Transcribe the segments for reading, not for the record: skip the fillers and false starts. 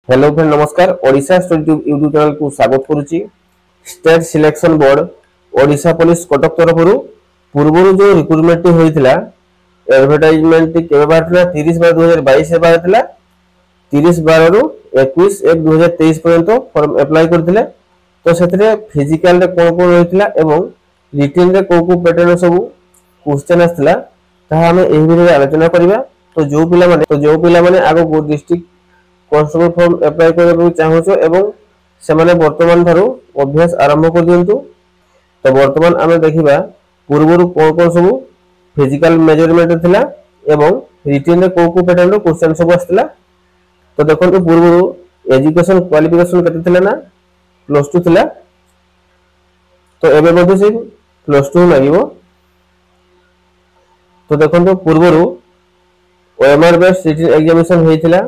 Hello friend नमस्कार। Odisha study YouTube channel को स्वागत करुच्ची। State selection board Odisha police Cuttack तरफ पूर्व जो रिक्रुटमेंट होता एडवर्टाइजमेंट के बाहर 30/12/2022 से बाहर 30/12 रु 21/1/2023 पर्यंत फॉर्म अप्लाई करथिले। तो से फिजिकल कौन कौन रही एवं रिटन रे को पैटर्न सब क्वेश्चन आसला ताहा हमें एही वीडियो आलोचना करबा। तो जो पिला माने आगो डिस्ट्रिक्ट कांस्टेबल फॉर्म अप्लाई करबा चाहूछो एवं सेमाने वर्तमान थारु अभ्यास आरंभ कर दियंतु। तो वर्तमान आमे देखिबा पूर्वरु कोन कोन सब फिजिकल मेजरमेंट थिला एवं रिटन रे को पैटर्न रो क्वेश्चन सब आस्थिला। तो देखंतु पूर्वरु एजुकेशन क्वालिफिकेशन कते थिला ना +2 थिला। तो एबे मध्ये से +2 लागिवो। तो देखंतु पूर्वरु ओएमआर बेस्ड रिटन एग्जामिनेशन हेतिला।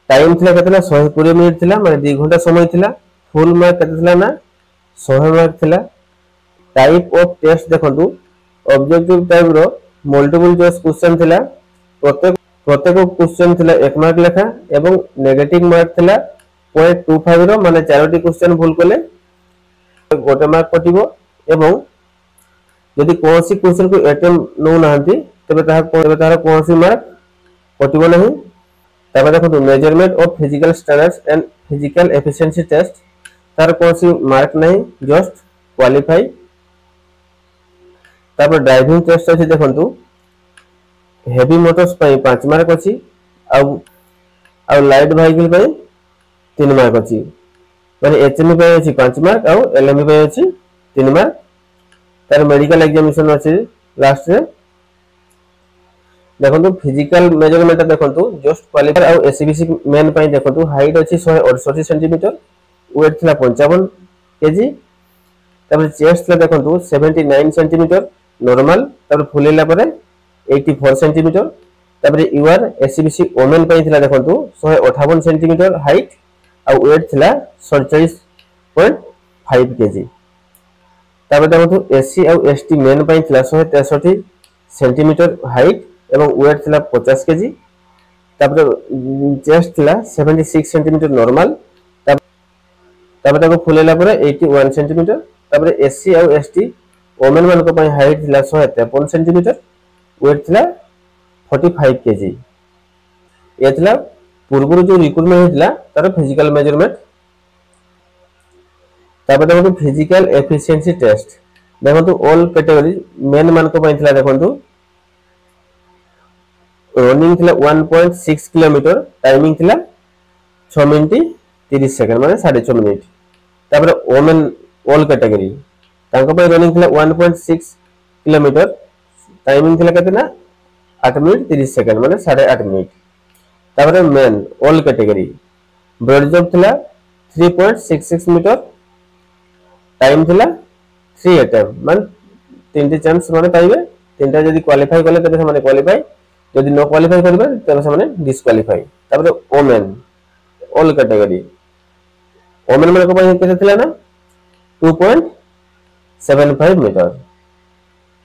टाइम थिला कतला 120 मिनिट थिला माने 2 घंटा समय थिला। फुल मार्क कते थिला ना 100 मार्क थिला। टाइप ऑफ टेस्ट देखंतु ऑब्जेक्टिव टाइप रो मल्टीपल चॉइस क्वेश्चन थिला। प्रत्येक क्वेश्चन थिला 1 मार्क लेखा एवं नेगेटिव मार्क थिला 0.25 रो माने 4टी क्वेश्चन भूल कले 1 मार्क कटिबो। एवं यदि कोनसी क्वेश्चन को अटेम्प्ट नो नाहंती तबे ताहा कोनसी मार्क कटिबो नहीं। तब देखो measurement of physical standards and physical efficiency test तार कोनसी मार्क नहीं जस्ट क्वालिफाई। तब ड्राइविंग टेस्ट अछि देखंतु हेवी मोटर्स पई 5 मार्क अछि आ लाइट व्हीकल पई 3 मार्क अछि माने एचएमई पई अछि 5 मार्क आ एलएमई पई अछि 3 मार्क। तार मेडिकल एग्जामिनेशन अछि लास्ट रे देखंतु फिजिकल मेजरमेंट देखंतु जस्ट क्वालिफाई आ एसबीसी मेन पई देखंतु हाइट अछि 168 सेंटीमीटर वेट थिला 55 केजी। तब चेस्ट ला देखंतु 79 सेंटीमीटर नॉर्मल तब फुलेला परे 84 सेंटीमीटर। तब यूआर एसबीसी वुमेन पई थिला देखंतु 158 सेंटीमीटर हाइट आ वेट थिला 47.5 केजी। तब देखंतु एससी आ एसटी मेन पई थिला 163 सेंटीमीटर हाइट एवं वेट थिला 50 केजी। तब चेस्ट थिला 76 सेंटीमीटर नॉर्मल तब ताको फुलेला परे 81 सेंटीमीटर। तब एससी और एसटी वुमेन मान को पई हाइट थिला 153 सेंटीमीटर वेट थिला 45 केजी। ये थिला पूर्व जो रिक्रुटमेंट हितला तार फिजिकल मेजरमेंट। तब देखो फिजिकल एफिशिएंसी टेस्ट देखो ऑल कैटेगरी मेन मान को पई थिला देखो रनिंग थिला 1.6 किलोमीटर टाइमिंग थिला 6 मिनिट 30 सेकंड माने 6.5 मिनिट। तापर वुमेन ऑल कैटेगरी तांको पे रनिंग थिला 1.6 किलोमीटर टाइमिंग थिला केतना 8 मिनिट 30 सेकंड माने 8.5 मिनिट। तापर men all category broad jump थिला 3.66 मीटर टाइम थिला 3 अटेम्प्ट माने 3टी चांस माने पाइबे। 3टा जदी क्वालीफाई करले तबे माने क्वालीफाई यदि नो क्वालीफाई करबे तबे से माने डिस्क्वालीफाई। तापर वुमेन ऑल कैटेगरी वुमेन माने को पई केते थिला ना 2.75 मीटर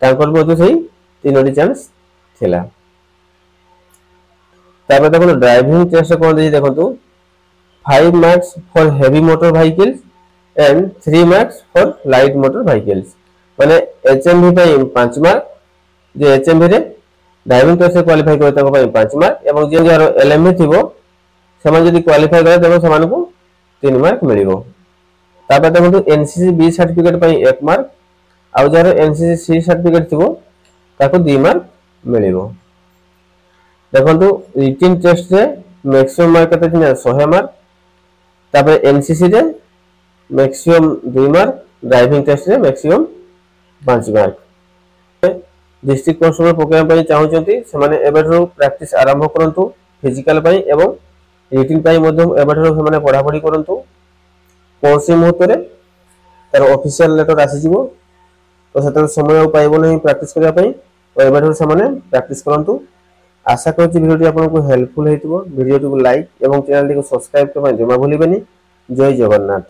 तांकर मध्ये सही 3टी चांस थिला। तापर देखो ड्राइविंग टेस्ट कोन देई देखंतु 5 marks for heavy motor vehicles and 3 marks for light motor vehicles माने एचएमवी पई 5 मार्क जे एचएमवी रे ड्राइविंग टेस्ट से क्वालीफाई करे ताको पई 5 मार्क एवं जे जार एलएमवी थिबो समान जदी क्वालीफाई करे तबे समान को 3 मार्क मिलिबो। तापर देखो एनसीसी बी सर्टिफिकेट पई 1 मार्क आ जार एनसीसी सी सर्टिफिकेट थिबो ताको 2 मार्क मिलिबो। देखंतु रिटन टेस्ट रे मैक्सिमम मार्क कते थिना 100 मार्क। तापर एनसीसी रे मैक्सिमम 2 मार्क ड्राइविंग टेस्ट रे मैक्सिमम 5 मार्क। डिस्ट्रिक्ट कांस्टेबल पकेया पई चाहउचंती से माने एबेठरो प्रैक्टिस आरंभ करंतु फिजिकल पई एवं रिटन पई मध्ये एबेठरो से माने पढा पढी करंतु। कोनसी मुहूर्त रे तार ऑफिशियल लेटर आसी जिवो तो सेतर समय पाइबो नहीं प्रैक्टिस करिया पई तो एबेठरो से माने प्रैक्टिस करंतु। आशा करछि वीडियोटी आपनको हेल्पफुल हेतिबो। वीडियोटी को लाइक एवं चैनल को सब्सक्राइब करबा जमा भूलिबेनी। जय जगन्नाथ।